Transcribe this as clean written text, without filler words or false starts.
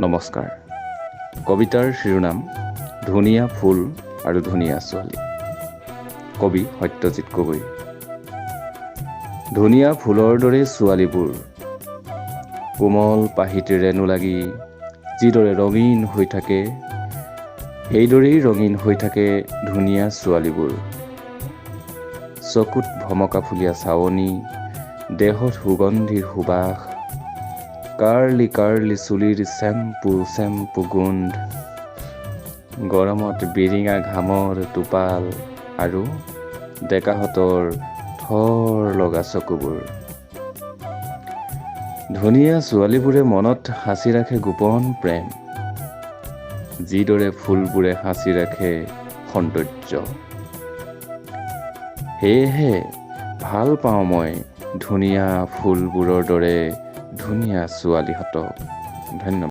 নমস্কাৰ। কবিতাৰ শিৰোনাম ধুনীয়া ফুল আৰু ধুনীয়া ছোৱালী। কবি সত্যজিৎ গগৈ। ধুনীয়া ফুলৰ দৰে ছোৱালীবোৰ কোমল পাহিতেৰে নোলাগি যিদৰে ৰঙীন হৈ থাকে, সেইদৰেই ৰঙীন হৈ থাকে ধুনীয়া ছোৱালীবোৰ। চকুত ভমকা ফুলীয়া চাৱনি, দেহত সুগন্ধিৰ সুবাস, কাৰ্লি কাৰ্লি চুলিৰ চেম্পু গোন্ধ, গৰমত বিৰিঙা ঘামৰ টোপাল আৰু ডেকাহঁতৰ থৰ লগা চকুবোৰ। ধুনীয়া ছোৱালীবোৰে মনত সাঁচি ৰাখে গোপন প্ৰেম, যিদৰে ফুলবোৰে সাঁচি ৰাখে সৌন্দৰ্য। সেয়েহে ভাল পাওঁ মই ধুনীয়া ফুলবোৰৰ দৰে ধুনীয়া ছোৱালীহঁতক। ধন্যবাদ।